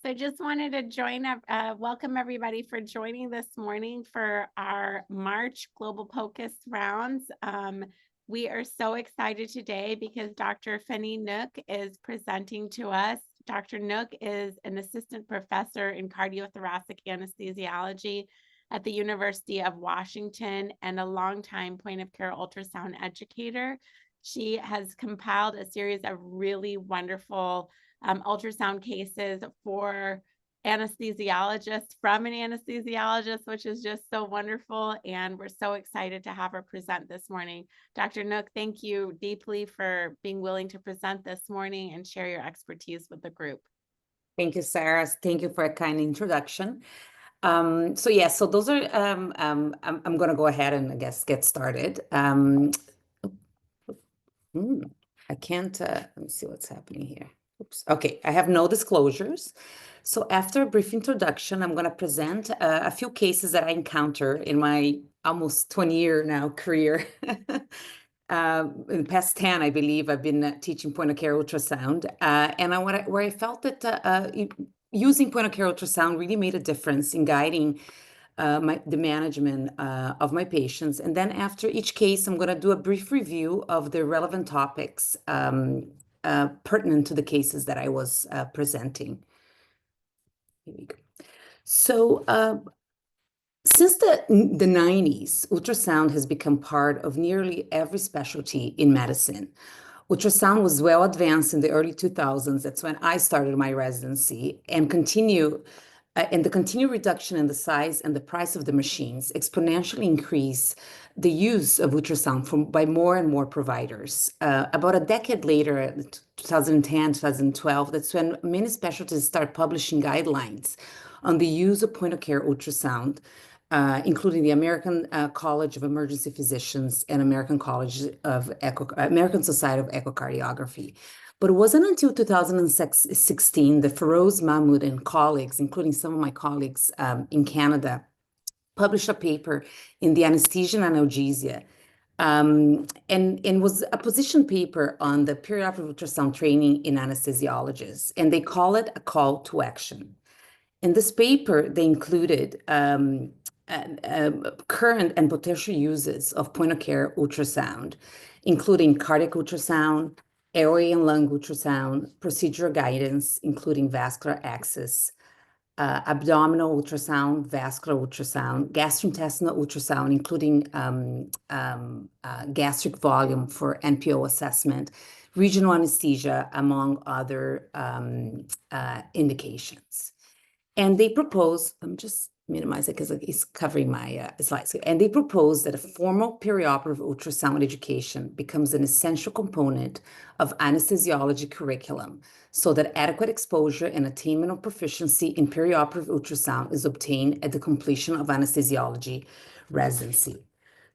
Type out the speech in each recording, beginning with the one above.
So just wanted to welcome everybody for joining this morning for our March Global POCUS rounds. We are so excited today because Dr. Fani Nhuch is presenting to us. Dr. Nhuch is an assistant professor in cardiothoracic anesthesiology at the University of Washington and a longtime point-of-care ultrasound educator. She has compiled a series of really wonderful ultrasound cases for anesthesiologists from an anesthesiologist, which is just so wonderful. And we're so excited to have her present this morning. Dr. Nhuch, thank you deeply for being willing to present this morning and share your expertise with the group. Thank you, Sarah. Thank you for a kind introduction. So those are, I'm going to go ahead and I guess get started. I can't, let me see what's happening here. Oops. Okay, I have no disclosures. So after a brief introduction, I'm going to present a few cases that I encounter in my almost 20-year now career. In the past 10, I believe, I've been teaching point-of-care ultrasound. And where I felt that using point-of-care ultrasound really made a difference in guiding the management of my patients. And then after each case, I'm going to do a brief review of the relevant topics pertinent to the cases that I was presenting. Here we go. So since the 90s, ultrasound has become part of nearly every specialty in medicine. Ultrasound was well advanced in the early 2000s. That's when I started my residency, and the continued reduction in the size and the price of the machines exponentially increased the use of ultrasound by more and more providers. About a decade later, 2010, 2012, that's when many specialties start publishing guidelines on the use of point-of-care ultrasound, including the American College of Emergency Physicians and American Society of Echocardiography. But it wasn't until 2016 that Feroz Mahmoud and colleagues, including some of my colleagues in Canada, published a paper in the Anesthesia and Analgesia, and was a position paper on the perioperative ultrasound training in anesthesiologists, and they call it a call to action. In this paper, they included current and potential uses of point-of-care ultrasound, including cardiac ultrasound, airway and lung ultrasound, procedural guidance, including vascular access, abdominal ultrasound, vascular ultrasound, gastrointestinal ultrasound, including gastric volume for NPO assessment, regional anesthesia, among other indications. And they propose, I'm just minimize it because it's covering my slides. And they propose that a formal perioperative ultrasound education becomes an essential component of anesthesiology curriculum so that adequate exposure and attainment of proficiency in perioperative ultrasound is obtained at the completion of anesthesiology residency.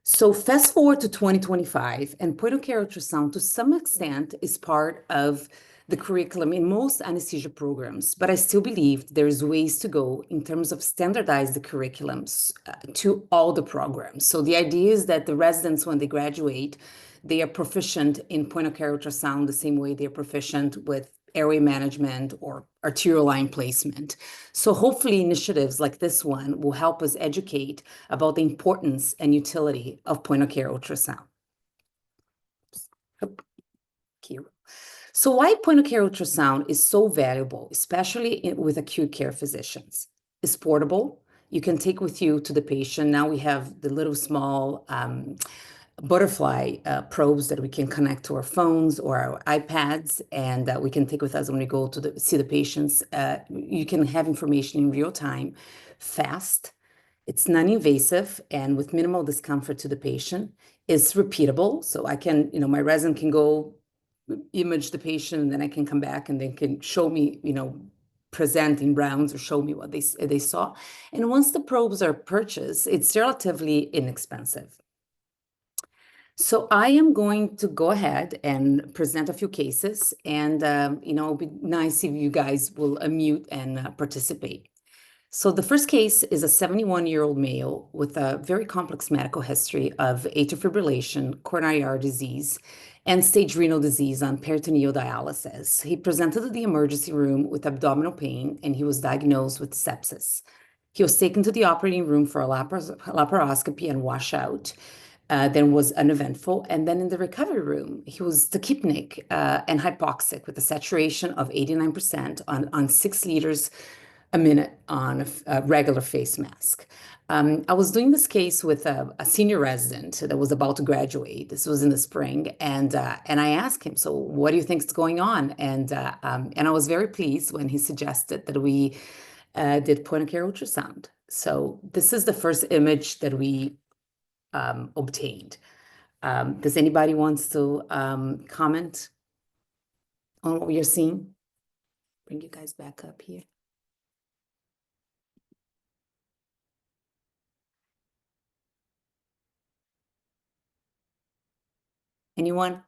So fast forward to 2025, and point-of-care ultrasound to some extent is part of the curriculum in most anesthesia programs, but I still believe there's ways to go in terms of standardize the curriculums to all the programs. So the idea is that the residents, when they graduate, they are proficient in point-of-care ultrasound the same way they're proficient with airway management or arterial line placement. So hopefully initiatives like this one will help us educate about the importance and utility of point-of-care ultrasound. Here. So why point-of-care ultrasound is so valuable, especially with acute care physicians? It's portable. You can take with you to the patient. Now we have the little small butterfly probes that we can connect to our phones or our iPads, and that we can take with us when we go to see the patients. You can have information in real time, fast. It's non-invasive and with minimal discomfort to the patient. It's repeatable, so I can, my resident can go image the patient, and then I can come back and they can show me, present in rounds or show me what they saw. And once the probes are purchased, it's relatively inexpensive. So I am going to go ahead and present a few cases, and it'll be nice if you guys will unmute and participate. So the first case is a 71-year-old male with a very complex medical history of atrial fibrillation, coronary artery disease, end-stage renal disease on peritoneal dialysis. He presented to the emergency room with abdominal pain, and he was diagnosed with sepsis. He was taken to the operating room for a laparoscopy and washout. Then was uneventful. And then in the recovery room, he was tachypnic and hypoxic with a saturation of 89% on 6 liters a minute on a regular face mask. I was doing this case with a senior resident that was about to graduate. This was in the spring, and I asked him, "So, what do you think is going on?" And I was very pleased when he suggested that we did point-of-care ultrasound. So this is the first image that we obtained. Does anybody wants to comment on what you're seeing? Bring you guys back up here. Anyone?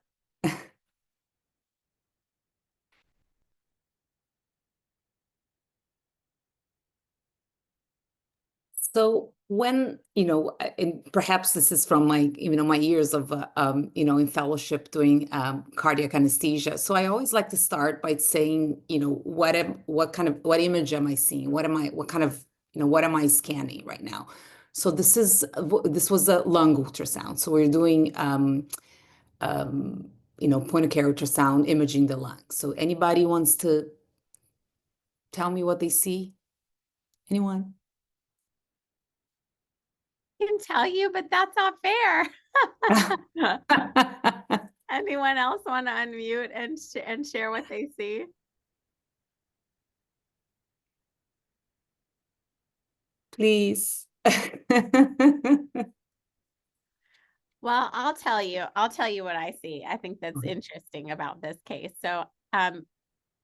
So when, and perhaps this is from my, my years of, in fellowship doing cardiac anesthesia. So I always like to start by saying, what image am I seeing? What am I scanning right now? So this was a lung ultrasound. So we're doing, point of care ultrasound imaging the lung. So anybody wants to tell me what they see? Anyone? Can tell you, but that's not fair. Anyone else want to unmute and share what they see? Please. Well, I'll tell you what I see. I think that's interesting about this case. So,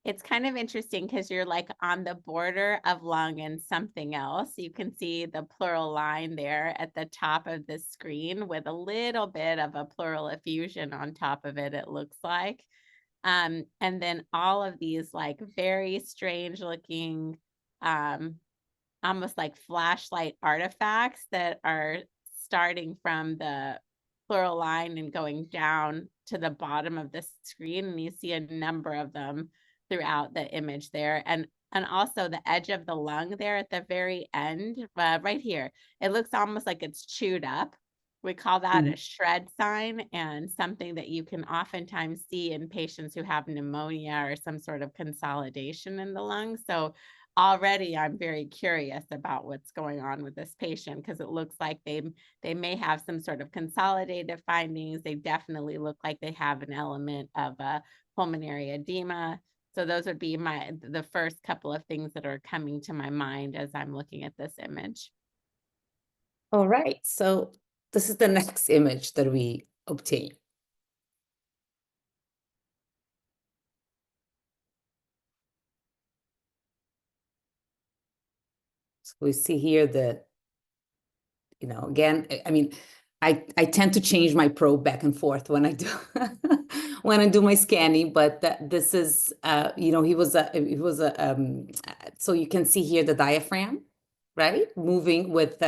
it's kind of interesting because you're like on the border of lung and something else. You can see the pleural line there at the top of the screen with a little bit of a pleural effusion on top of it, it looks like. And then all of these like very strange looking, almost like flashlight artifacts that are starting from the pleural line and going down to the bottom of the screen. And you see a number of them throughout the image there. And also the edge of the lung there at the very end, right here, it looks almost like it's chewed up. We call that a shred sign, and something that you can oftentimes see in patients who have pneumonia or some sort of consolidation in the lung. So already I'm very curious about what's going on with this patient, because it looks like they may have some sort of consolidated findings. They definitely look like they have an element of a pulmonary edema. So those would be the first couple of things that are coming to my mind as I'm looking at this image. All right, so this is the next image that we obtain. So we see here that, again, I mean, I tend to change my probe back and forth when I do when I do my scanning, but this is so you can see here the diaphragm, right, moving with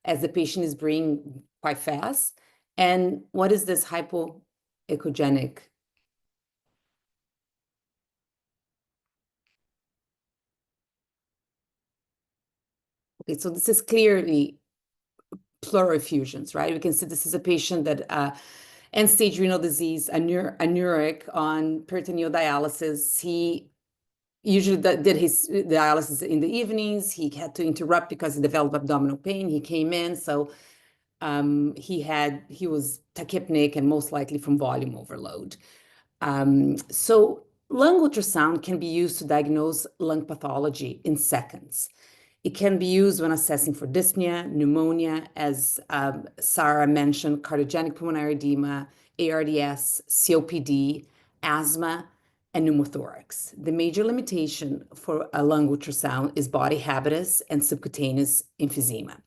as the patient is breathing quite fast. And what is this hypoechogenic? Okay, so this is clearly pleural effusions, right? We can see this is a patient that end-stage renal disease, anuric on peritoneal dialysis. He usually did his dialysis in the evenings. He had to interrupt because he developed abdominal pain. He came in, so he was tachypnic and most likely from volume overload. So lung ultrasound can be used to diagnose lung pathology in seconds. It can be used when assessing for dyspnea, pneumonia, as Sarah mentioned, cardiogenic pulmonary edema, ARDS, COPD, asthma, and pneumothorax. The major limitation for a lung ultrasound is body habitus and subcutaneous emphysema.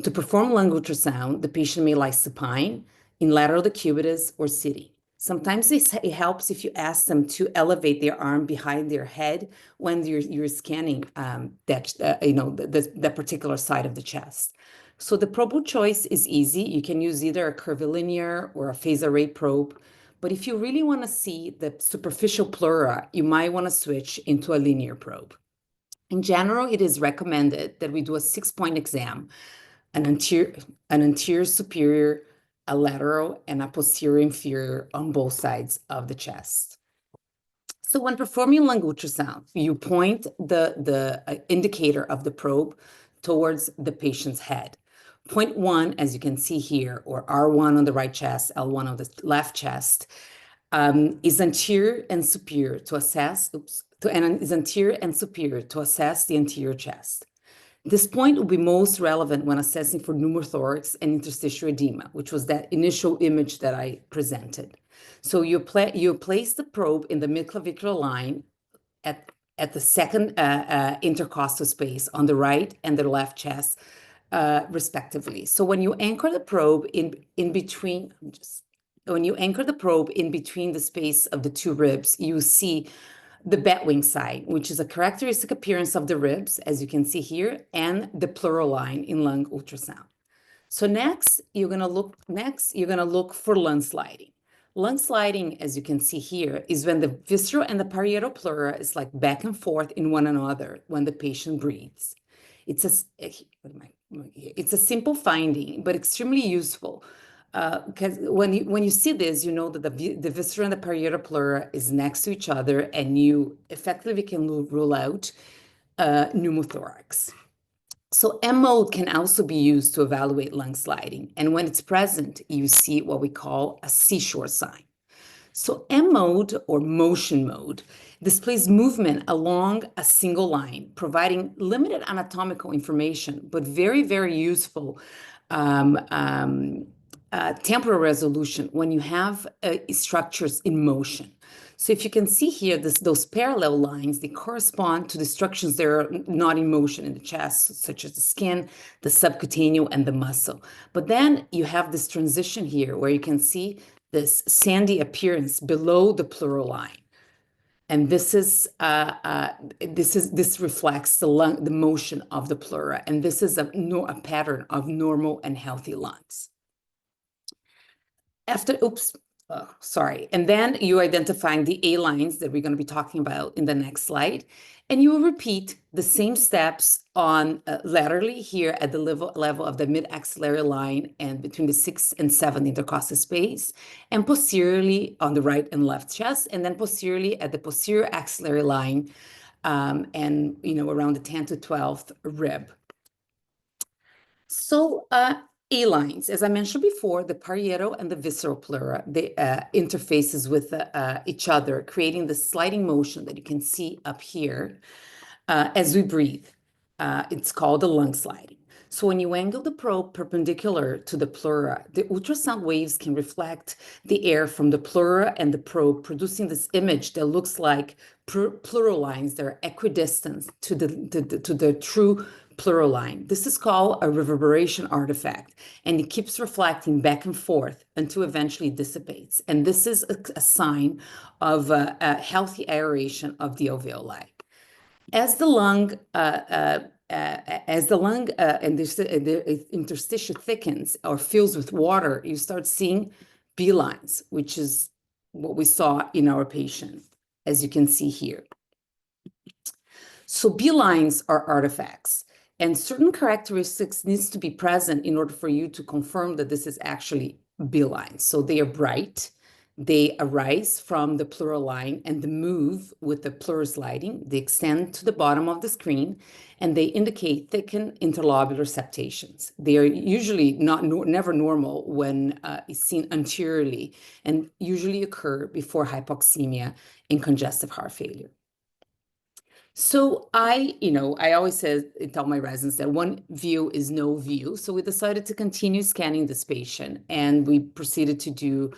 To perform lung ultrasound, the patient may lie supine, in lateral decubitus, or sitting. Sometimes it helps if you ask them to elevate their arm behind their head when you're scanning that particular side of the chest. So the probe choice is easy. You can use either a curvilinear or a phase array probe. But if you really want to see the superficial pleura, you might want to switch into a linear probe. In general, it is recommended that we do a 6-point exam, an anterior superior, a lateral, and a posterior inferior on both sides of the chest. So when performing lung ultrasound, you point the indicator of the probe towards the patient's head. Point 1, as you can see here, or R1 on the right chest, L1 on the left chest, is anterior and superior to assess, is anterior and superior to assess the anterior chest. This point will be most relevant when assessing for pneumothorax and interstitial edema, which was that initial image that I presented. So you place the probe in the midclavicular line at the second intercostal space on the right and the left chest, respectively. So when you anchor the probe in between, when you anchor the probe in between the space of the two ribs, you see the batwing side, which is a characteristic appearance of the ribs, as you can see here, and the pleural line in lung ultrasound. So next, you're gonna look for lung sliding. Lung sliding, as you can see here, is when the visceral and the parietal pleura is like back and forth in one another when the patient breathes. It's a simple finding, but extremely useful. Because when you see this, you know that the viscera and the parietal pleura is next to each other, and you effectively can rule out pneumothorax. So M mode can also be used to evaluate lung sliding, and when it's present, you see what we call a seashore sign. So M mode, or motion mode, displays movement along a single line, providing limited anatomical information, but very, very useful temporal resolution when you have structures in motion. So if you can see here, those parallel lines, they correspond to the structures that are not in motion in the chest, such as the skin, the subcutaneous, and the muscle. But then you have this transition here where you can see this sandy appearance below the pleural line. And this reflects the motion of the pleura, and this is a pattern of normal and healthy lungs. And then you identifying the A lines that we're going to be talking about in the next slide. And you will repeat the same steps on laterally here at the level of the mid-axillary line and between the 6th and 7th intercostal space, and posteriorly on the right and left chest, and then posteriorly at the posterior axillary line, and around the 10th to 12th rib. So A lines, as I mentioned before, the parietal and the visceral pleura, they interfaces with each other, creating the sliding motion that you can see up here as we breathe. It's called the lung sliding. So when you angle the probe perpendicular to the pleura, the ultrasound waves can reflect the air from the pleura and the probe, producing this image that looks like pleural lines that are equidistant to the true pleural line. This is called a reverberation artifact, and it keeps reflecting back and forth until eventually dissipates. And this is a sign of a healthy aeration of the alveoli. As the lung and the interstitial thickens or fills with water, you start seeing B lines, which is what we saw in our patient, as you can see here. So B lines are artifacts, and certain characteristics needs to be present in order for you to confirm that this is actually B lines. So they are bright. They arise from the pleural line and they move with the pleural sliding. They extend to the bottom of the screen, and they indicate thickened interlobular septations. They are usually never normal when it's seen anteriorly, and usually occur before hypoxemia in congestive heart failure. So I always tell my residents that one view is no view. So we decided to continue scanning this patient, and we proceeded to do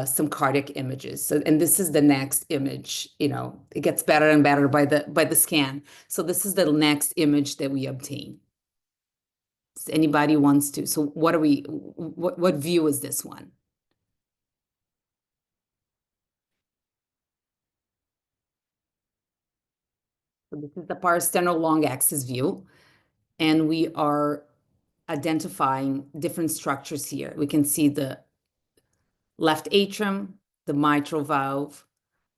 some cardiac images. So, and this is the next image. It gets better and better by the scan. So this is the next image that we obtain. So anybody wants to? So what view is this one? So this is the parasternal long axis view, and we are identifying different structures here. We can see the left atrium, the mitral valve,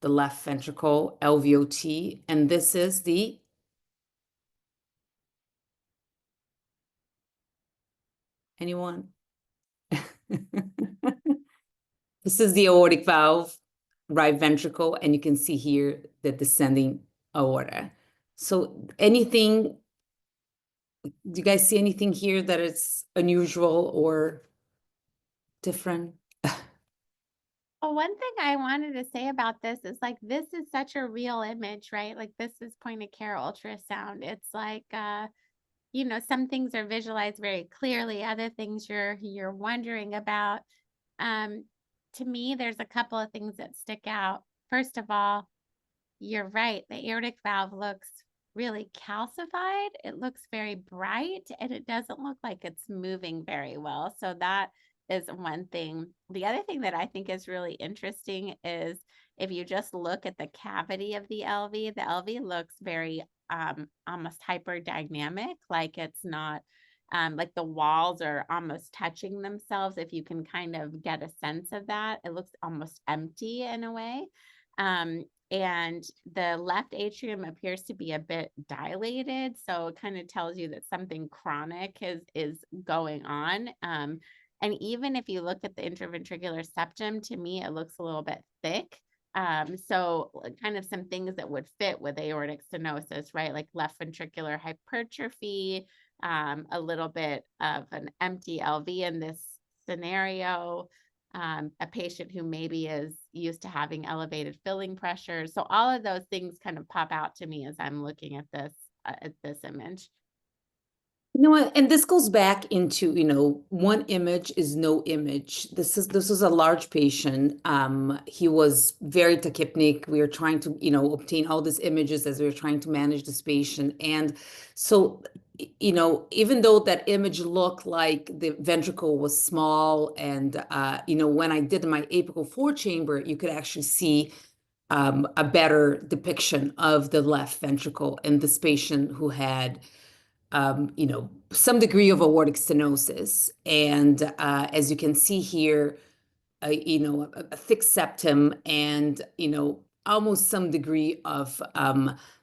the left ventricle, LVOT, and this is the anyone? This is the aortic valve, right ventricle, and you can see here the descending aorta. So anything, do you guys see anything here that is unusual or different? Well, one thing I wanted to say about this is like, this is such a real image, right? Like this is point of care ultrasound. It's like, some things are visualized very clearly, other things you're wondering about. Um, to me, there's a couple of things that stick out. First of all, you're right. The aortic valve looks really calcified. It looks very bright and it doesn't look like it's moving very well. So that is one thing. The other thing that I think is really interesting is if you just look at the cavity of the LV looks very almost hyperdynamic, like it's not like the walls are almost touching themselves. If you can kind of get a sense of that, it looks almost empty in a way. And the left atrium appears to be a bit dilated. So it kind of tells you that something chronic is going on. And even if you look at the interventricular septum, to me, it looks a little bit thick. So kind of some things that would fit with aortic stenosis, right? Like left ventricular hypertrophy, a little bit of an empty LV in this scenario, a patient who maybe is used to having elevated filling pressure. So all of those things kind of pop out to me as I'm looking at this image. You know what? And this goes back into, one image is no image. This is a large patient. He was very tachypnic. We were trying to, obtain all these images as we were trying to manage this patient. And so, even though that image looked like the ventricle was small, and when I did my apical four chamber, you could actually see a better depiction of the left ventricle in this patient who had some degree of aortic stenosis. And as you can see here, a thick septum and, almost some degree of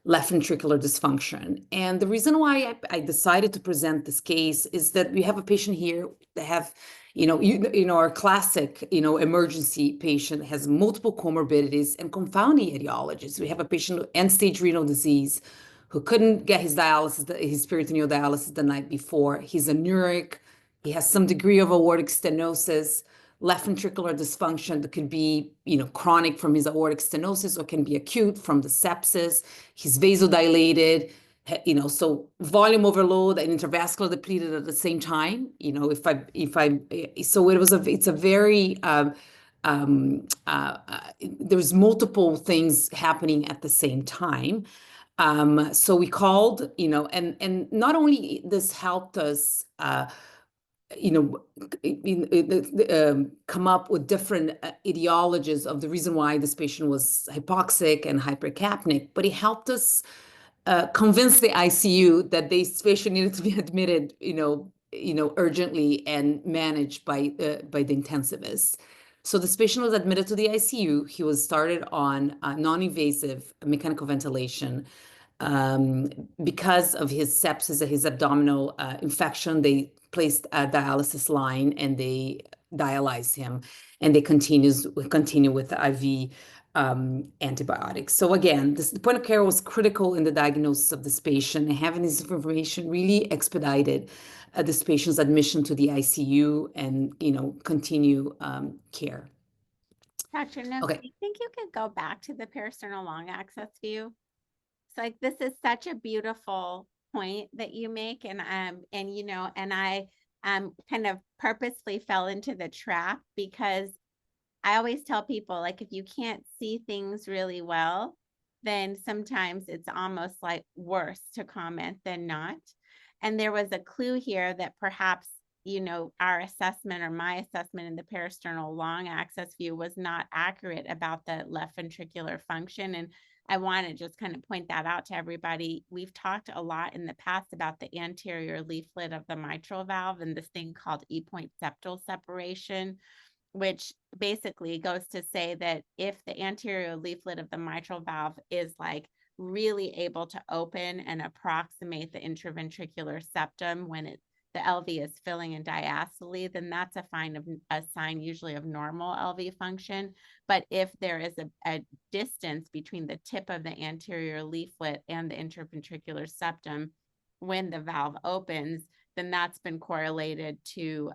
left ventricular dysfunction. And the reason why I decided to present this case is that we have a patient here that have, our classic, emergency patient has multiple comorbidities and confounding etiologies. We have a patient with end-stage renal disease who couldn't get his dialysis, his peritoneal dialysis the night before. He's anuric. He has some degree of aortic stenosis, left ventricular dysfunction that could be, chronic from his aortic stenosis or can be acute from the sepsis. He's vasodilated, so volume overload and intravascular depleted at the same time. So it's a very, there's multiple things happening at the same time. So we called, and not only this helped us, come up with different etiologies of the reason why this patient was hypoxic and hypercapnic, but it helped us convince the ICU that this patient needed to be admitted, urgently and managed by the intensivist. So this patient was admitted to the ICU. He was started on non-invasive mechanical ventilation. Because of his sepsis, his abdominal infection, they placed a dialysis line and they dialyzed him, and they continue with the IV antibiotics. So again, the point of care was critical in the diagnosis of this patient, and having this information really expedited this patient's admission to the ICU and continue care. Dr. Nhuch, Okay. do you think you could go back to the peristernal long access view? So like this is such a beautiful point that you make, and I kind of purposely fell into the trap because I always tell people, like, if you can't see things really well, then sometimes it's almost like worse to comment than not. And there was a clue here that perhaps, our assessment or my assessment in the peristernal long access view was not accurate about the left ventricular function. And I want to just kind of point that out to everybody. We've talked a lot in the past about the anterior leaflet of the mitral valve and this thing called E-point septal separation. which basically goes to say that if the anterior leaflet of the mitral valve is like really able to open and approximate the intraventricular septum when the LV is filling in diastole, then that's a sign usually of normal LV function. But if there is a distance between the tip of the anterior leaflet and the intraventricular septum when the valve opens, then that's been correlated to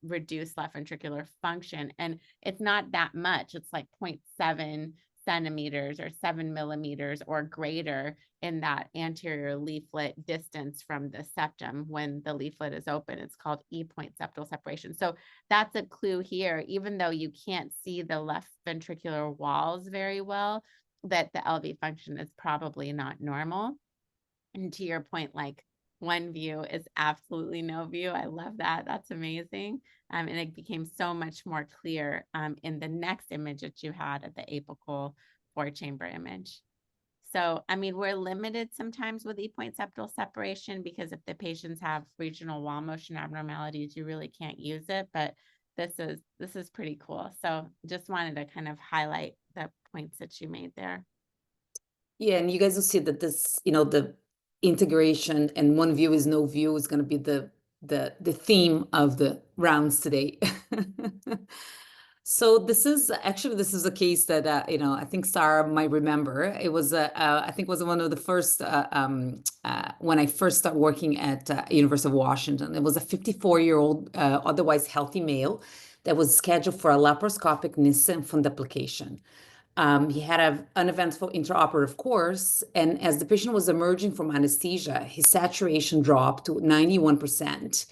reduced left ventricular function. And it's not that much. It's like 0.7 centimeters or 7 millimeters or greater in that anterior leaflet distance from the septum when the leaflet is open. It's called E-point septal separation. So that's a clue here, even though you can't see the left ventricular walls very well, that the LV function is probably not normal. And to your point, like one view is absolutely no view. I love that. That's amazing. And it became so much more clear in the next image that you had at the apical 4-chamber image. So, I mean, we're limited sometimes with E-point septal separation because if the patients have regional wall motion abnormalities, you really can't use it. But this is pretty cool. So just wanted to kind of highlight the points that you made there. Yeah, and you guys will see that this, the integration and one view is no view is going to be the theme of the rounds today. So this is a case that I think Sarah might remember. It was I think was one of the first when I first started working at University of Washington. It was a 54-year-old otherwise healthy male that was scheduled for a laparoscopic Nissen fundoplication. He had an uneventful intraoperative course, and as the patient was emerging from anesthesia, his saturation dropped to 91%.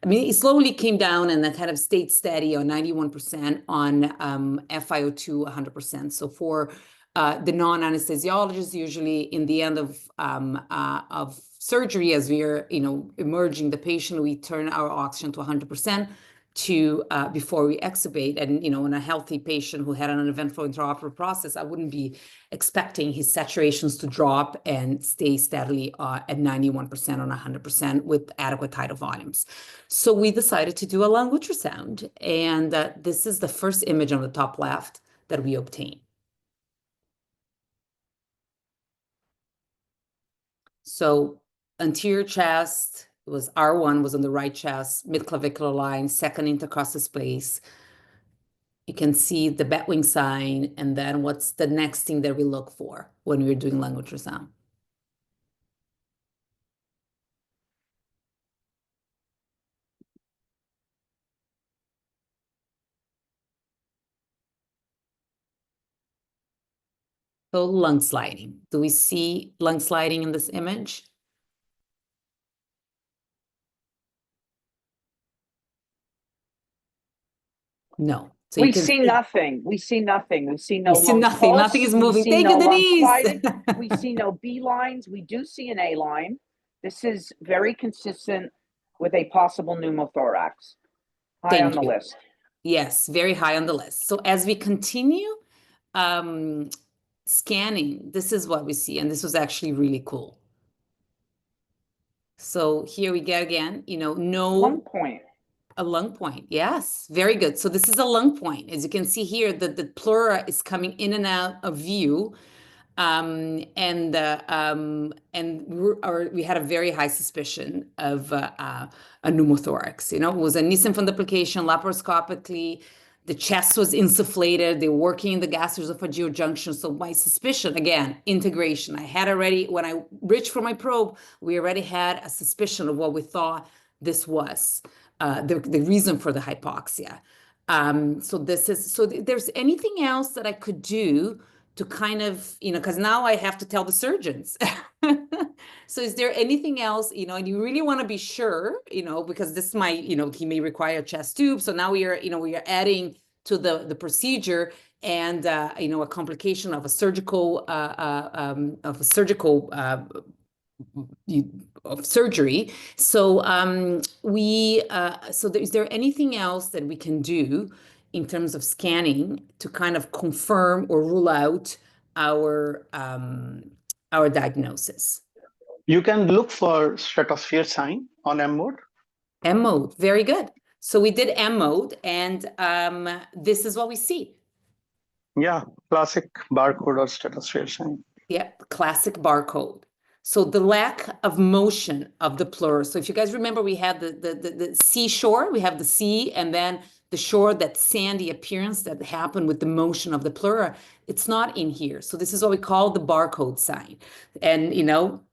I mean, it slowly came down and then kind of stayed steady on 91% on FiO2 100%. So for the non-anesthesiologists, usually in the end of surgery, as we are emerging the patient, we turn our oxygen to 100% to before we extubate. And in a healthy patient who had an uneventful intraoperative process, I wouldn't be expecting his saturations to drop and stay steadily at 91% on 100% with adequate tidal volumes. So we decided to do a lung ultrasound, and this is the first image on the top left that we obtained. So anterior chest, it was R1 was on the right chest, mid-clavicular line, second intercostal space. You can see the bat wing sign, and then what's the next thing that we look for when we're doing lung ultrasound? So lung sliding. Do we see lung sliding in this image? No. So we see nothing. We see nothing. We see no lung nothing. pulse. Nothing is moving. We see Thank no you, lung Denise. sliding. We see no B lines. We do see an A line. This is very consistent with a possible pneumothorax. High on the list. Yes, very high on the list. So as we continue scanning, this is what we see. And this was actually really cool. So here we go again, no lung point. A lung point. Yes, very good. So this is a lung point. As you can see here, the pleura is coming in and out of view. And we had a very high suspicion of a pneumothorax. It was a Nissen fundoplication laparoscopically. The chest was insufflated. They're working in the gastroesophageal junction. So my suspicion, again, integration. I had already, when I reached for my probe, we already had a suspicion of what we thought this was, the reason for the hypoxia. So there's anything else that I could do to kind of, because now I have to tell the surgeons. So is there anything else, and you really want to be sure, because this might, he may require a chest tube. So now we are adding to the procedure and, a complication of a surgical, surgery. So is there anything else that we can do in terms of scanning to kind of confirm or rule out our diagnosis? You can look for stratosphere sign on M mode. M mode, very good. So we did M mode, and this is what we see. Yeah, classic barcode or stratosphere sign. Yeah, classic barcode. So the lack of motion of the pleura. So if you guys remember, we had the seashore, we have the sea, and then the shore, that sandy appearance that happened with the motion of the pleura. It's not in here. So this is what we call the barcode sign. And,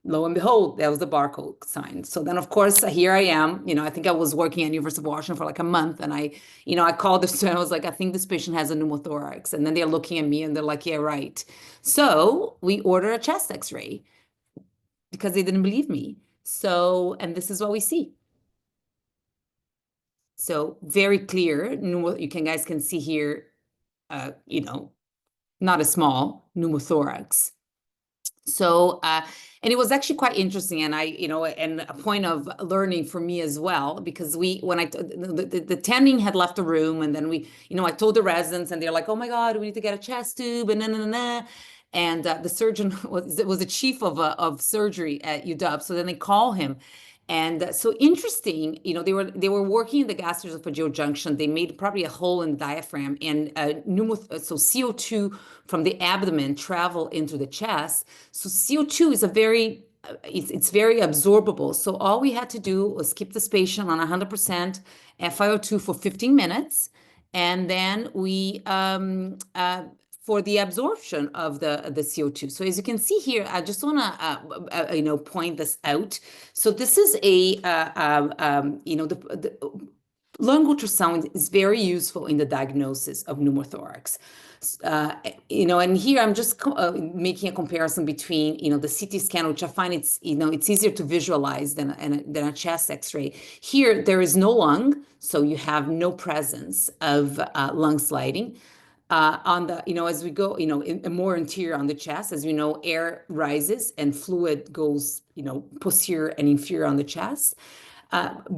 lo and behold, that was the barcode sign. So then, of course, here I am. I think I was working at University of Washington for like a month, and I called this, and I was like, I think this patient has a pneumothorax. And then they're looking at me and they're like, yeah, right. So we order a chest x-ray because they didn't believe me. So, and this is what we see. So very clear, guys can see here, not a small pneumothorax. So, and it was actually quite interesting, and and a point of learning for me as well, because the attending had left the room, and then I told the residents, and they're like, oh my God, we need to get a chest tube, and and the surgeon was the chief of surgery at UW, so then they call him. And so interesting, they were working in the gastroesophageal junction. They made probably a hole in the diaphragm, and so CO2 from the abdomen travel into the chest. So CO2 is it's very absorbable. So all we had to do was keep this patient on 100% FiO2 for 15 minutes, and then we for the absorption of the CO2. So as you can see here, I just want to point this out. So this is the lung ultrasound is very useful in the diagnosis of pneumothorax. And here I'm just making a comparison between, the CT scan, which I find it's easier to visualize than a chest X-ray. Here, there is no lung, so you have no presence of lung sliding. On the, as we go, more interior on the chest, as air rises and fluid goes, posterior and inferior on the chest.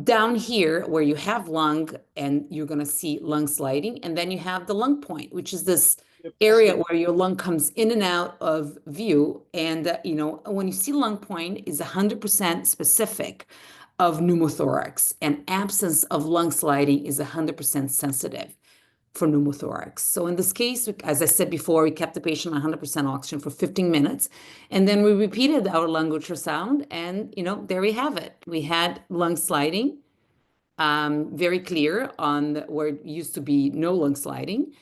Down here, where you have lung, and you're going to see lung sliding, and then you have the lung point, which is this area where your lung comes in and out of view. And, when you see lung point is 100% specific of pneumothorax, and absence of lung sliding is 100% sensitive for pneumothorax. So in this case, as I said before, we kept the patient on 100% oxygen for 15 minutes, and then we repeated our lung ultrasound, and there we have it. We had lung sliding, very clear on where it used to be no lung sliding,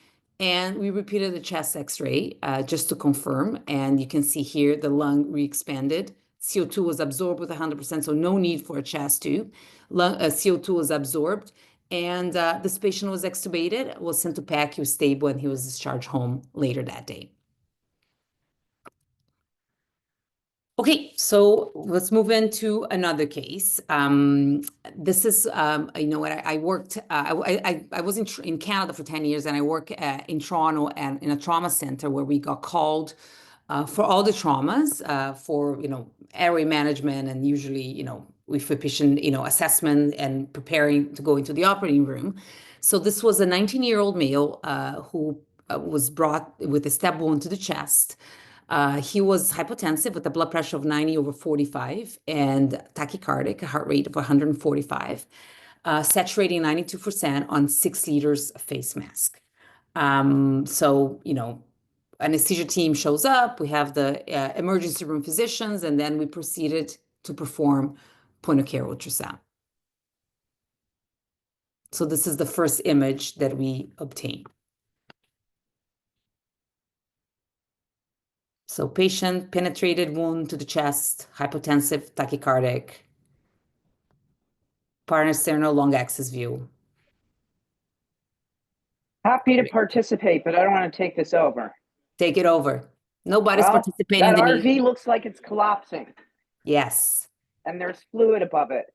and we repeated the chest X-ray just to confirm, and you can see here the lung re-expanded. CO2 was absorbed with 100%, so no need for a chest tube. CO2 was absorbed, and this patient was extubated, was sent to PAC, he was stable, and he was discharged home later that day. Okay, so let's move into another case. This is, I worked, I was in Canada for 10 years, and I work in Toronto and in a trauma center where we got called for all the traumas, for, airway management, and usually, with a patient, assessment and preparing to go into the operating room. So this was a 19-year-old male who was brought with a stab wound to the chest. He was hypotensive with a blood pressure of 90/45 and tachycardic, a heart rate of 145, saturating 92% on 6 liters of face mask. So, anesthesia team shows up, we have the emergency room physicians, and then we proceeded to perform point of care ultrasound. So this is the first image that we obtained. So patient, penetrated wound to the chest, hypotensive, tachycardic, parasternal long axis view. Happy to participate, but I don't want to take this over. Take it over. Nobody's Well, participating that in the RV meeting. looks like it's collapsing, Yes, and there's fluid above it.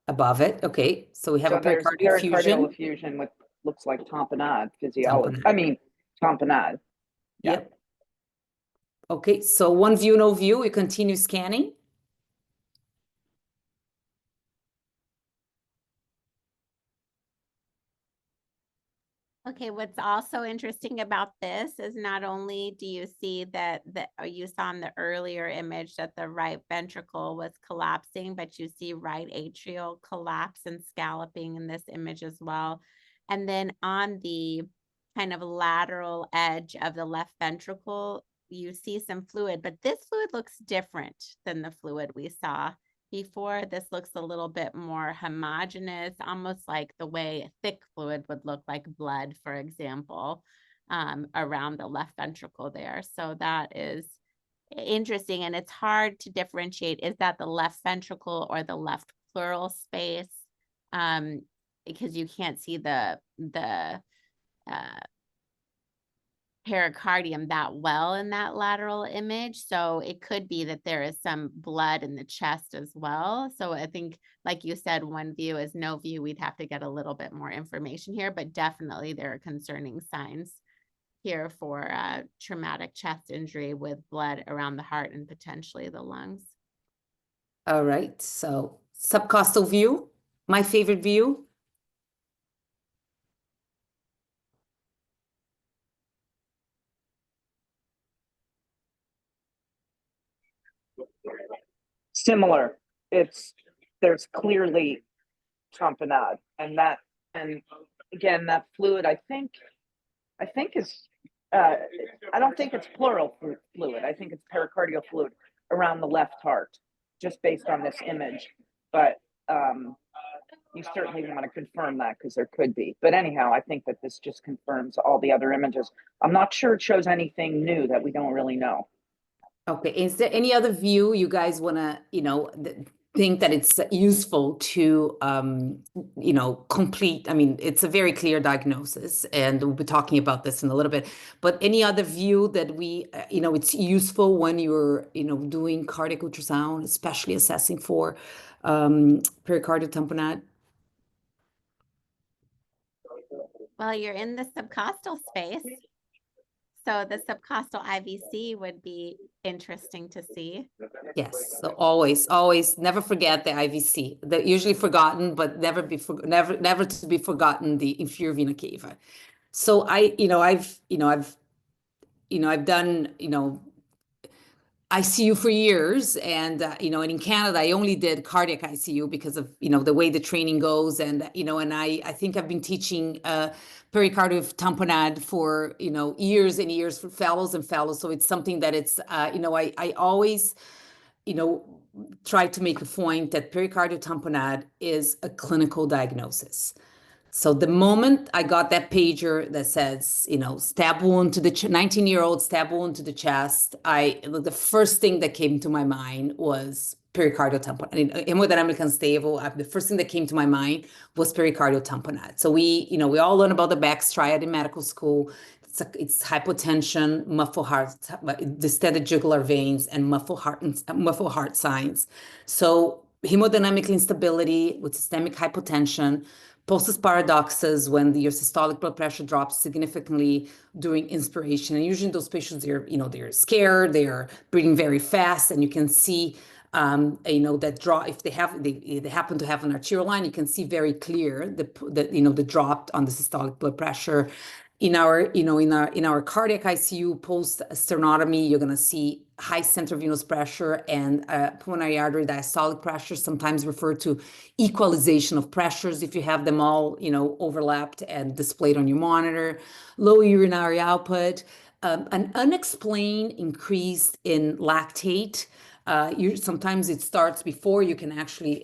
above it. Okay, so we have So a there's pericardial pericardial effusion. effusion with looks like tamponade physiology. Tamponade. I mean, tamponade. Yeah. Yep. Okay, so one view, no view. We continue scanning. Okay, what's also interesting about this is not only do you see that you saw in the earlier image that the right ventricle was collapsing, but you see right atrial collapse and scalloping in this image as well. And then on the kind of lateral edge of the left ventricle, you see some fluid, but this fluid looks different than the fluid we saw before. This looks a little bit more homogeneous, almost like the way thick fluid would look like blood, for example, around the left ventricle there. So that is interesting. And it's hard to differentiate, is that the left ventricle or the left pleural space? Because you can't see the pericardium that well in that lateral image. So it could be that there is some blood in the chest as well. So I think, like you said, one view is no view. We'd have to get a little bit more information here, but definitely there are concerning signs here for traumatic chest injury with blood around the heart and potentially the lungs. All right, so subcostal view, my favorite view. Similar. There's clearly tamponade, and again, that fluid, I think is, I don't think it's pleural fluid. I think it's pericardial fluid around the left heart, just based on this image. But you certainly want to confirm that, because there could be. But anyhow, I think that this just confirms all the other images. I'm not sure it shows anything new that we don't really know. Okay, is there any other view you guys want to, think that it's useful to, complete? I mean, it's a very clear diagnosis, and we'll be talking about this in a little bit, but any other view that we, it's useful when you're, doing cardiac ultrasound, especially assessing for pericardial tamponade? Well, you're in the subcostal space. So the subcostal IVC would be interesting to see. Yes, so always, never forget the IVC. They're usually forgotten, but never to be forgotten, the inferior vena cava. So I've done, ICU for years, and and in Canada I only did cardiac ICU because of the way the training goes, and and I think I've been teaching pericardial tamponade for years and years for fellows and fellows. So it's something that it's I always try to make a point that pericardial tamponade is a clinical diagnosis. So the moment I got that pager that says, stab wound to the 19-year-old stab wound to the chest, the first thing that came to my mind was pericardial tamponade. Hemodynamic unstable. The first thing that came to my mind was pericardial tamponade. So we all learn about the Beck's triad in medical school. It's hypotension, muffled heart, distended jugular veins, and muffled heart signs. So hemodynamic instability with systemic hypotension, pulsus paradoxus when your systolic blood pressure drops significantly during inspiration. And usually those patients, they're scared, they're breathing very fast, and you can see that drop. If they happen to have an arterial line, you can see very clear the drop on the systolic blood pressure. In our cardiac ICU post sternotomy, you're going to see high central venous pressure and pulmonary artery diastolic pressure, sometimes referred to equalization of pressures if you have them all overlapped and displayed on your monitor. Low urinary output, an unexplained increase in lactate. Sometimes it starts before you can actually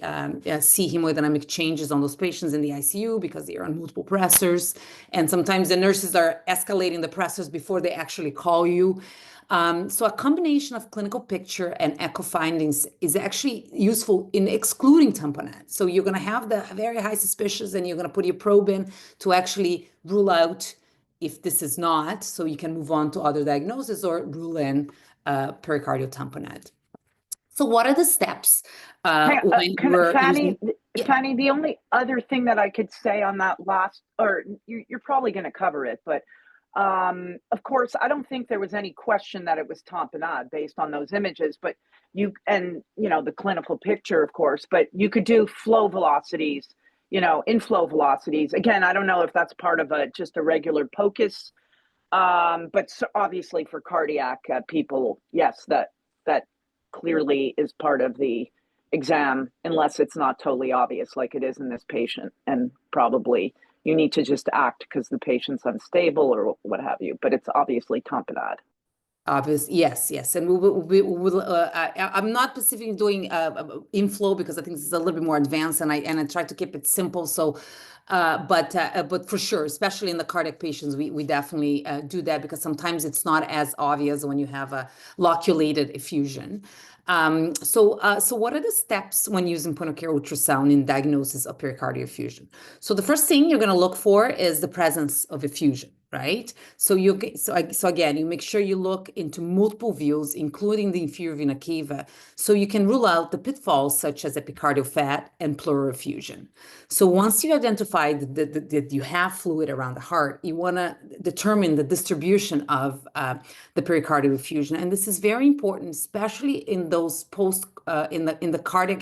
see hemodynamic changes on those patients in the ICU because they are on multiple pressors. And sometimes the nurses are escalating the pressors before they actually call you. So a combination of clinical picture and echo findings is actually useful in excluding tamponade. So you're going to have the very high suspicions, and you're going to put your probe in to actually rule out if this is not, so you can move on to other diagnoses or rule in pericardial tamponade. So what are the steps? Fanny, the only other thing that I could say on that last, or you're probably going to cover it, but of course, I don't think there was any question that it was tamponade based on those images, but the clinical picture, of course, but you could do flow velocities, inflow velocities. Again, I don't know if that's part of just a regular POCUS, but obviously for cardiac people, yes, that clearly is part of the exam, unless it's not totally obvious like it is in this patient, and probably you need to just act because the patient's unstable or what have you, but it's obviously tamponade. Obvious, yes, and we will. I'm not specifically doing inflow because I think this is a little bit more advanced, and I try to keep it simple. So, but for sure, especially in the cardiac patients, we definitely do that because sometimes it's not as obvious when you have a loculated effusion. So what are the steps when using point-of-care ultrasound in diagnosis of pericardial effusion? So the first thing you're going to look for is the presence of effusion, right? So again, you make sure you look into multiple views, including the inferior vena cava, so you can rule out the pitfalls such as epicardial fat and pleural effusion. So once you identify that you have fluid around the heart, you want to determine the distribution of the pericardial effusion, and this is very important, especially in those in this cardiac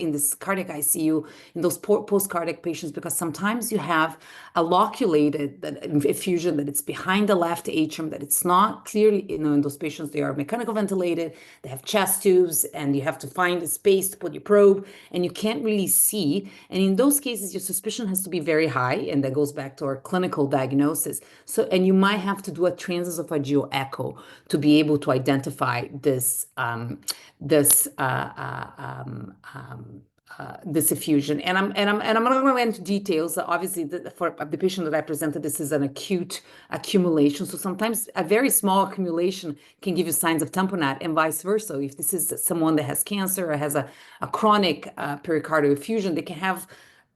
ICU, in those post-cardiac patients, because sometimes you have a loculated effusion that it's behind the left atrium, that it's not clearly, in those patients, they are mechanical ventilated, they have chest tubes, and you have to find a space to put your probe, and you can't really see. And in those cases, your suspicion has to be very high, and that goes back to our clinical diagnosis. And you might have to do a transesophageal echo to be able to identify this effusion, and I'm not going to go into details. Obviously, for the patient that I presented, this is an acute accumulation. So sometimes a very small accumulation can give you signs of tamponade, and vice versa. If this is someone that has cancer or has a chronic pericardial effusion, they can have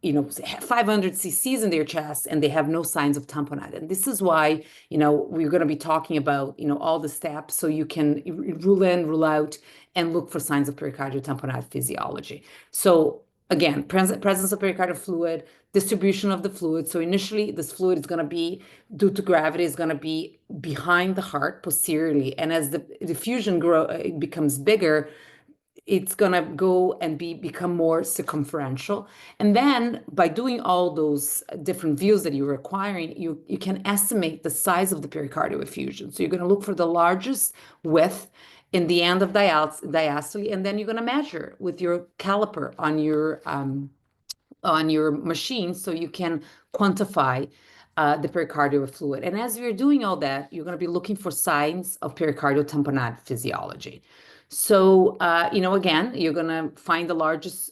500 cc's in their chest and they have no signs of tamponade. And this is why we're going to be talking about all the steps so you can rule in, rule out, and look for signs of pericardial tamponade physiology. So again, presence of pericardial fluid, distribution of the fluid. So initially, this fluid is going to be, due to gravity, is going to be behind the heart posteriorly, and as the diffusion becomes bigger, it's going to go and become more circumferential. And then by doing all those different views that you're requiring, you can estimate the size of the pericardial effusion. So you're going to look for the largest width in the end of diastole, and then you're going to measure with your caliper on your machine so you can quantify the pericardial fluid. And as you're doing all that, you're going to be looking for signs of pericardial tamponade physiology. So, again, you're going to find the largest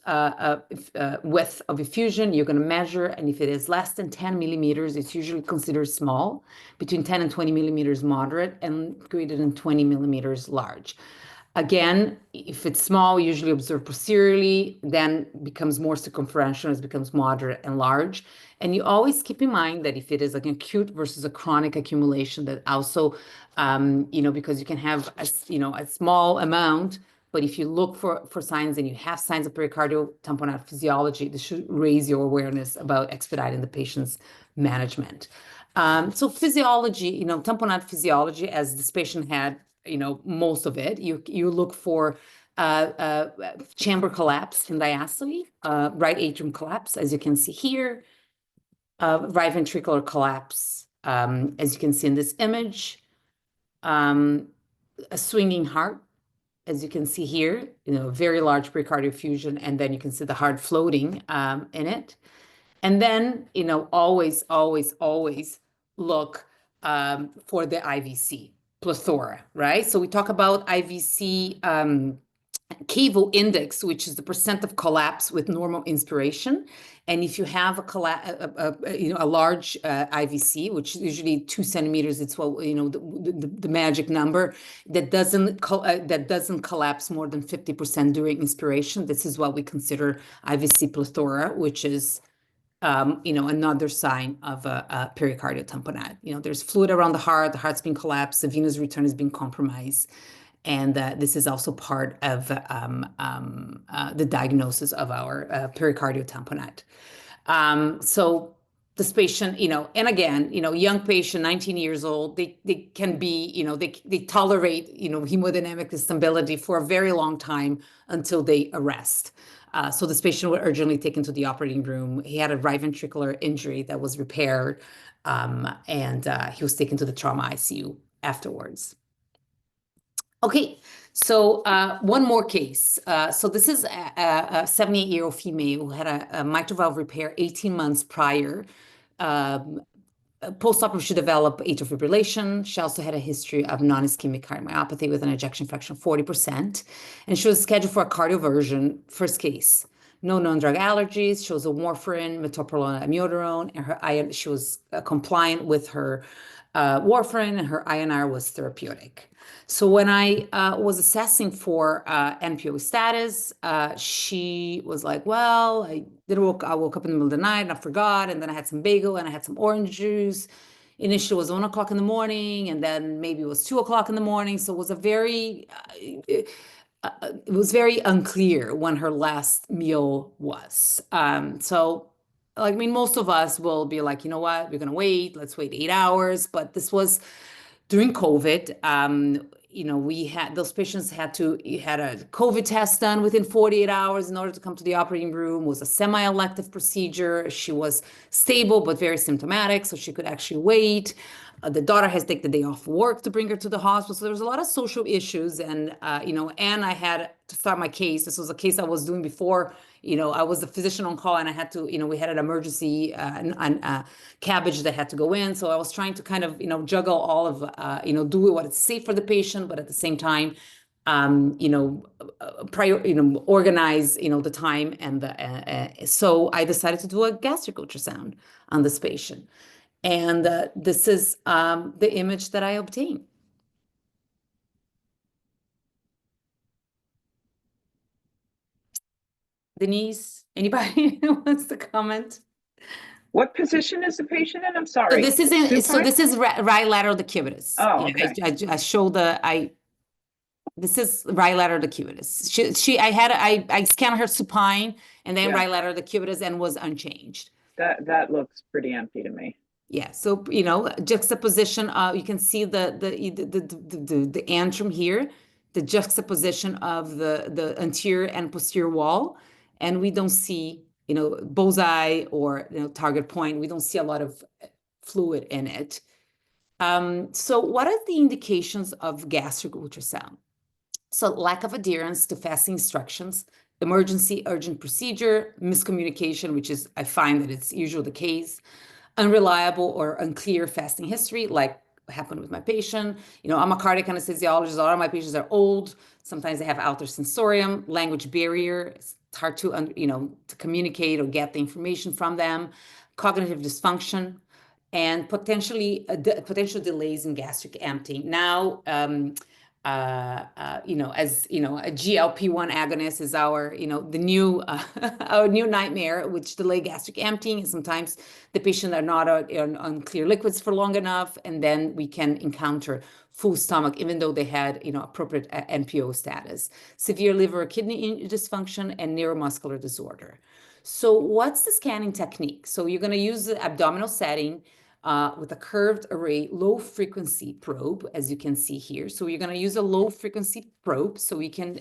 width of effusion. You're going to measure, and if it is less than 10 millimeters, it's usually considered small. Between 10 and 20 millimeters, moderate, and greater than 20 millimeters, large. Again, if it's small, usually observed posteriorly, then becomes more circumferential, it becomes moderate and large. And you always keep in mind that if it is an acute versus a chronic accumulation, that also, because you can have a small amount, but if you look for signs and you have signs of pericardial tamponade physiology, this should raise your awareness about expediting the patient's management. So physiology, tamponade physiology, as this patient had, most of it, you look for chamber collapse in diastole, right atrium collapse, as you can see here, right ventricular collapse, as you can see in this image, a swinging heart, as you can see here, very large pericardial effusion, and then you can see the heart floating in it. And then, always look for the IVC plethora, right? So we talk about IVC caval index, which is the percent of collapse with normal inspiration. And if you have a large IVC, which is usually 2 centimeters, it's the magic number that doesn't collapse more than 50% during inspiration. This is what we consider IVC plethora, which is another sign of a pericardial tamponade. There's fluid around the heart's been collapsed, the venous return has been compromised. And this is also part of the diagnosis of our pericardial tamponade. So this patient, and again, young patient, 19 years old, they can be, they tolerate, hemodynamic instability for a very long time until they arrest. So this patient was urgently taken to the operating room. He had a right ventricular injury that was repaired, and he was taken to the trauma ICU afterwards. Okay, so one more case. So this is a 78-year-old female who had a mitral valve repair 18 months prior. Post-operative, she developed atrial fibrillation. She also had a history of non-ischemic cardiomyopathy with an ejection fraction of 40%. And she was scheduled for a cardioversion, first case. No known drug allergies. She was a warfarin, metoprolol, amiodarone, and her she was compliant with her warfarin, and her INR was therapeutic. So when I was assessing for NPO status, she was like, well, I woke up in the middle of the night and I forgot, and then I had some bagel and I had some orange juice. Initially it was 1 o'clock in the morning, and then maybe it was 2 o'clock in the morning. So it was it was very unclear when her last meal was. So like, I mean, most of us will be like, you know what, we're gonna wait, let's wait 8 hours. But this was during COVID. We had those patients had a COVID test done within 48 hours in order to come to the operating room. It was a semi-elective procedure. She was stable but very symptomatic, so she could actually wait. The daughter has taken the day off work to bring her to the hospital. So there was a lot of social issues, and and I had to start my case. This was a case I was doing before. I was the physician on call, and I had to, we had an emergency cabbage that had to go in. So I was trying to kind of, juggle all of, do what is safe for the patient, but at the same time, organize, the time and so I decided to do a gastric ultrasound on this patient. And this is the image that I obtained. Denise, anybody who wants to comment? What position is the patient in? I'm So sorry. this is right lateral decubitus. Oh, okay. I showed this is right lateral decubitus. I scanned her supine and then Yeah. right lateral decubitus and was unchanged. That looks pretty empty to me. Yeah, so juxtaposition. You can see the antrum here, the juxtaposition of the anterior and posterior wall, and we don't see bullseye or target point. We don't see a lot of fluid in it. So what are the indications of gastric ultrasound? So lack of adherence to fasting instructions, emergency urgent procedure, miscommunication, which is, I find that it's usually the case, unreliable or unclear fasting history, like happened with my patient. I'm a cardiac anesthesiologist. A lot of my patients are old. Sometimes they have altered sensorium, language barrier. It's hard to, to communicate or get the information from them. Cognitive dysfunction, and potential delays in gastric emptying. Now, as a GLP-1 agonist is our, the new, our new nightmare, which delay gastric emptying. And sometimes the patient are not on clear liquids for long enough, and then we can encounter full stomach, even though they had, appropriate NPO status, severe liver or kidney dysfunction, and neuromuscular disorder. So what's the scanning technique? So you're going to use the abdominal setting with a curved array low frequency probe, as you can see here. So you're going to use a low frequency probe so we can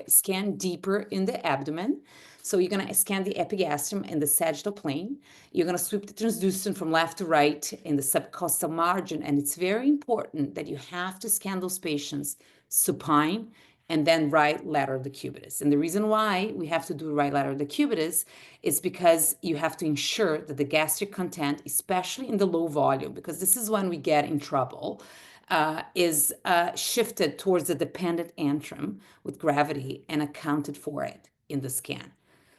scan deeper in the abdomen. So you're going to scan the epigastrium and the sagittal plane. You're going to sweep the transducer from left to right in the subcostal margin. And it's very important that you have to scan those patients supine and then right lateral decubitus. And the reason why we have to do right lateral decubitus is because you have to ensure that the gastric content, especially in the low volume, because this is when we get in trouble, is shifted towards the dependent antrum with gravity and accounted for it in the scan.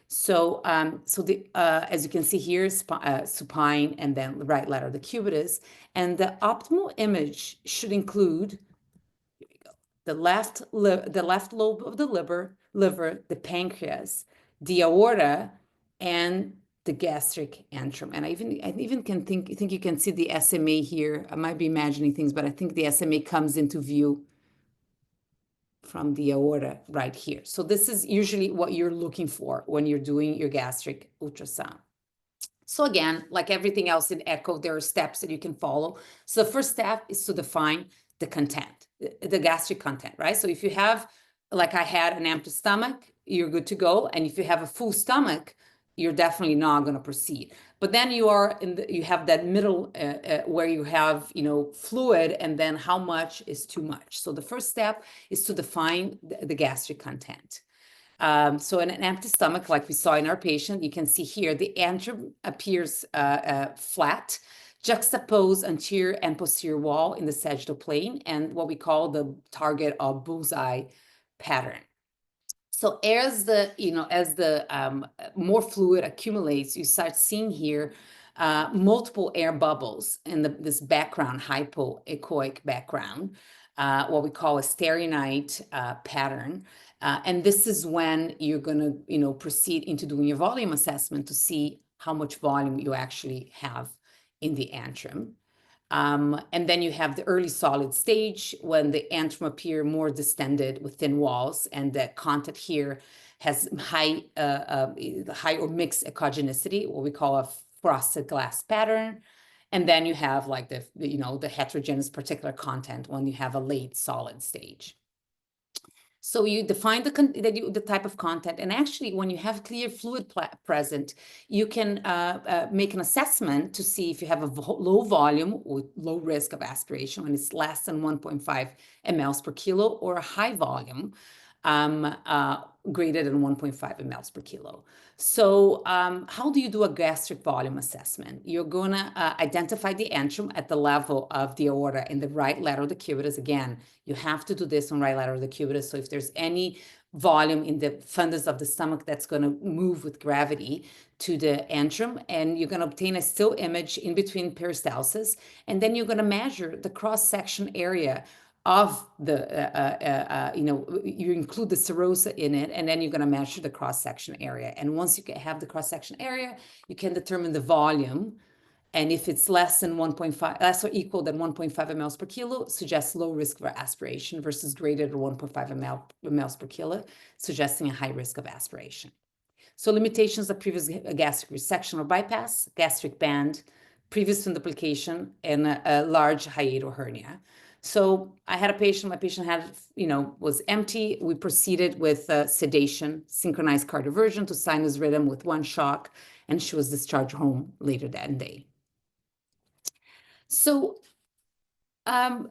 So, as you can see here, supine and then right lateral decubitus, and the optimal image should include the left lobe of the liver, the pancreas, the aorta, and the gastric antrum. And I even can think you can see the SMA here. I might be imagining things, but I think the SMA comes into view from the aorta right here. So this is usually what you're looking for when you're doing your gastric ultrasound. So again, like everything else in echo, there are steps that you can follow. So the first step is to define the content, the gastric content, right? So if you have, like I had, an empty stomach, you're good to go. And if you have a full stomach, you're definitely not going to proceed. But then you are you have that middle where you have, fluid, and then how much is too much. So the first step is to define the gastric content. So in an empty stomach, like we saw in our patient, you can see here, the antrum appears flat, juxtaposed anterior and posterior wall in the sagittal plane, and what we call the target of bullseye pattern. So as the more fluid accumulates, you start seeing here multiple air bubbles in this background, hypoechoic background, what we call a sterinite pattern. And this is when you're going to, proceed into doing your volume assessment to see how much volume you actually have in the antrum. And then you have the early solid stage when the antrum appear more distended with thin walls, and the content here has high or mixed echogenicity, what we call a frosted glass pattern. And then you have like the heterogeneous particular content when you have a late solid stage. So you define the type of content, and actually when you have clear fluid present, you can make an assessment to see if you have a low volume with low risk of aspiration when it's less than 1.5 mLs per kilo, or a high volume greater than 1.5 mLs per kilo. So how do you do a gastric volume assessment? You're going to identify the antrum at the level of the aorta in the right lateral decubitus. Again, you have to do this on right lateral decubitus. So if there's any volume in the fundus of the stomach, that's going to move with gravity to the antrum, and you're going to obtain a still image in between peristalsis, and then you're going to measure the cross-section area of the, you include the serosa in it, and then you're going to measure the cross-section area. And once you have the cross-section area, you can determine the volume. And if it's less or equal than 1.5 mLs per kilo, suggests low risk for aspiration, versus greater than 1.5 mLs per kilo, suggesting a high risk of aspiration. So limitations of previous gastric resection or bypass, gastric band, previous fundoplication, and a large hiatal hernia. So I had a patient, my patient had, was empty. We proceeded with sedation, synchronized cardioversion to sinus rhythm with one shock, and she was discharged home later that day. So point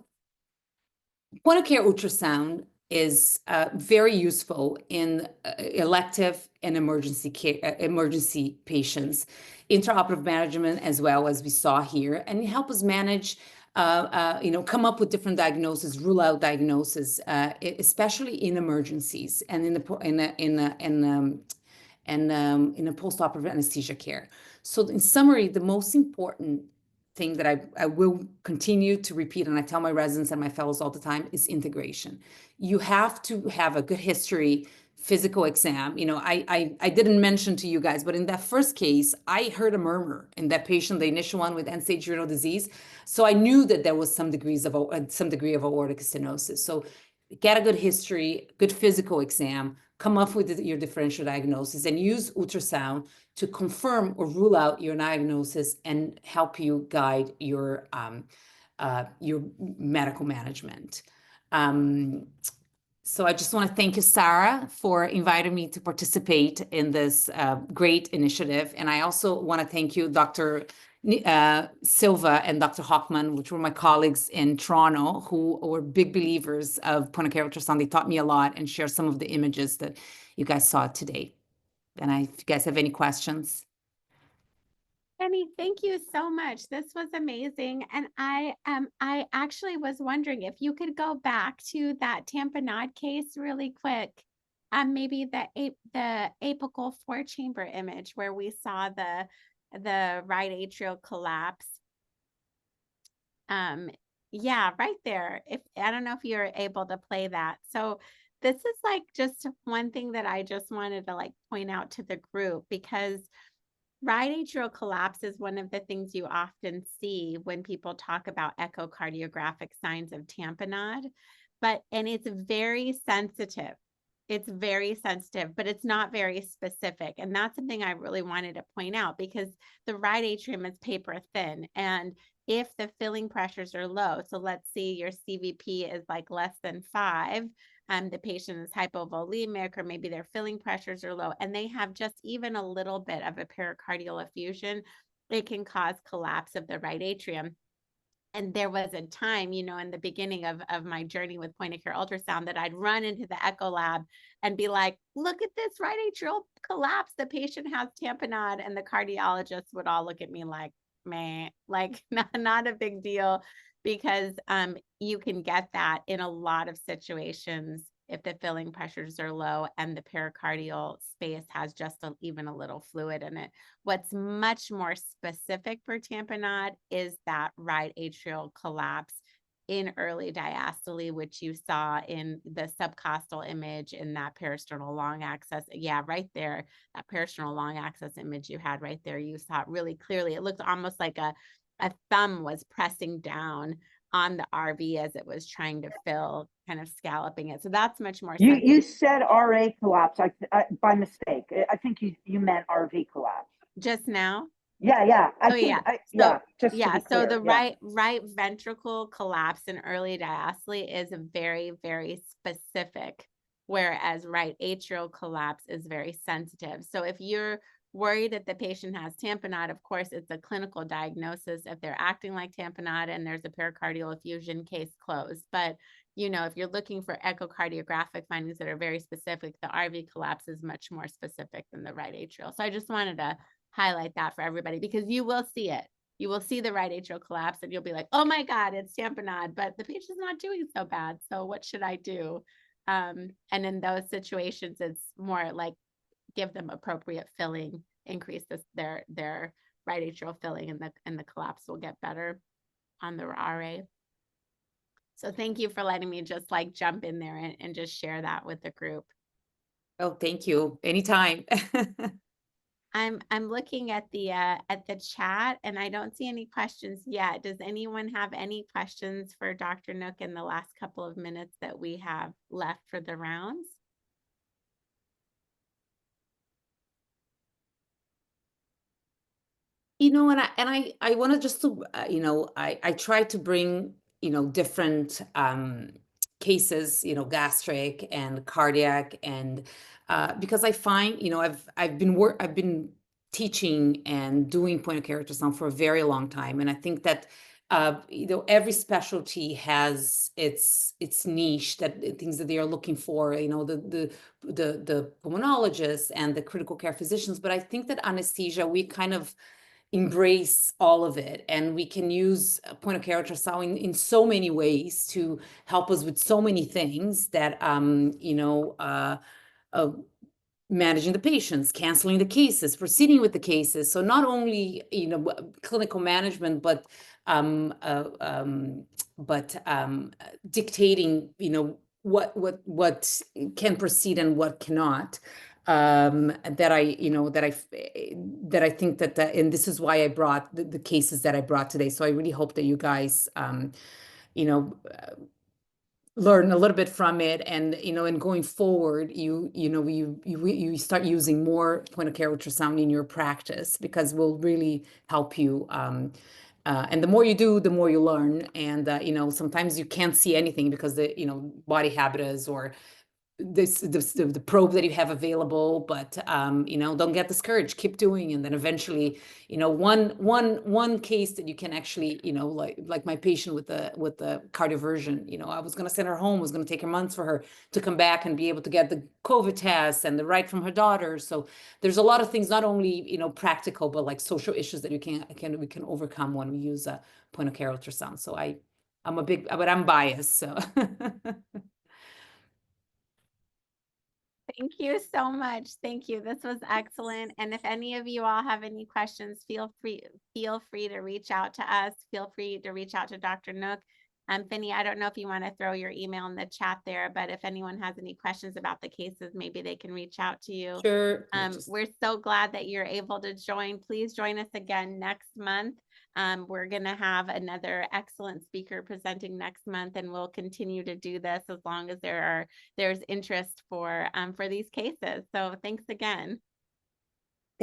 of care ultrasound is very useful in elective and emergency care, emergency patients, intraoperative management, as well as we saw here, and it helps us manage, come up with different diagnoses, rule out diagnosis, especially in emergencies and in a post-operative anesthesia care. So in summary, the most important thing that I will continue to repeat, and I tell my residents and my fellows all the time, is integration. You have to have a good history, physical exam. I didn't mention to you guys, but in that first case, I heard a murmur in that patient, the initial one with end-stage renal disease. So I knew that there was some degree of aortic stenosis. So get a good history, good physical exam, come up with your differential diagnosis, and use ultrasound to confirm or rule out your diagnosis and help you guide your medical management. So I just want to thank you, Sarah, for inviting me to participate in this great initiative. And I also want to thank you, Dr. Silva and Dr. Hockman, which were my colleagues in Toronto, who were big believers of point of care ultrasound. They taught me a lot and shared some of the images that you guys saw today. And if you guys have any questions. Fani, thank you so much. This was amazing. And I actually was wondering if you could go back to that tamponade case really quick. Maybe the apical 4-chamber image where we saw the right atrial collapse. Yeah, right there. I don't know if you're able to play that. So this is like just one thing that I just wanted to point out to the group, because right atrial collapse is one of the things you often see when people talk about echocardiographic signs of tamponade, and it's very sensitive. It's very sensitive, but it's not very specific. And that's something I really wanted to point out, because the right atrium is paper thin. And if the filling pressures are low, so let's see your CVP is like less than 5, the patient is hypovolemic, or maybe their filling pressures are low, and they have just even a little bit of a pericardial effusion, it can cause collapse of the right atrium. And there was a time, you know, in the beginning of my journey with point of care ultrasound, that I'd run into the echo lab and be like, look at this right atrial collapse. The patient has tamponade. And the cardiologists would all look at me like, man, like not a big deal, because you can get that in a lot of situations if the filling pressures are low and the pericardial space has just even a little fluid in it. What's much more specific for tamponade is that right atrial collapse in early diastole, which you saw in the subcostal image in that peristernal long axis. Yeah, right there, that peristernal long axis image you had right there, you saw it really clearly. It looked almost like a thumb was pressing down on the RV as it was trying to fill, kind of scalloping it. So that's much more sensitive. You said RA collapse by mistake. I think you meant RV collapse. Just now? Yeah. So the right ventricle collapse in early diastole is very, very specific, whereas right atrial collapse is very sensitive. So if you're worried that the patient has tamponade, of course, it's a clinical diagnosis. If they're acting like tamponade and there's a pericardial effusion, case closed. But, you know, if you're looking for echocardiographic findings that are very specific, the RV collapse is much more specific than the right atrial. So I just wanted to highlight that for everybody, because you will see it. You will see the right atrial collapse and you'll be like, oh my God, it's tamponade, but the patient's not doing so bad. So what should I do? And in those situations, it's more like give them appropriate filling, increase their right atrial filling, and the collapse will get better on the RA. So thank you for letting me just like jump in there and just share that with the group. Oh, thank you. Anytime. I'm looking at the chat and I don't see any questions yet. Does anyone have any questions for Dr. Nhuch in the last couple of minutes that we have left for the rounds? You know, and I want to just to, you know, I try to bring, you know, different cases, you know, gastric and cardiac, and because I find, you know, I've been teaching and doing point of care ultrasound for a very long time, and I think that you know, every specialty has its niche, that things that they are looking for, you know, the pulmonologists and the critical care physicians. But I think that anesthesia, we kind of embrace all of it, and we can use point of care ultrasound in so many ways to help us with so many things that you know, managing the patients, canceling the cases, proceeding with the cases. So not only, you know, clinical management, but dictating, you know, what can proceed and what cannot. That I think that, and this is why I brought the cases that I brought today. So I really hope that you guys, you know, learn a little bit from it, and you know, and going forward, you start using more point of care ultrasound in your practice, because will really help you. And the more you do, the more you learn. And you know, sometimes you can't see anything because the, you know, body habitus or the probe that you have available, but you know, don't get discouraged, keep doing. And then eventually, you know, one case that you can actually, you know, like my patient with the cardioversion, you know, I was going to send her home, it was going to take her months for her to come back and be able to get the COVID test and the right from her daughter. So there's a lot of things, not only, you know, practical, but like social issues that we can overcome when we use a point of care ultrasound. So I'm biased, so Thank you so much. Thank you. This was excellent. And if any of you all have any questions, feel free to reach out to us. Feel free to reach out to Dr. Nhuch. Fani, I don't know if you want to throw your email in the chat there, but if anyone has any questions about the cases, maybe they can reach out to you. sure. We're so glad that you're able to join. Please join us again next month. We're gonna have another excellent speaker presenting next month, and we'll continue to do this as long as there's interest for these cases. So thanks again.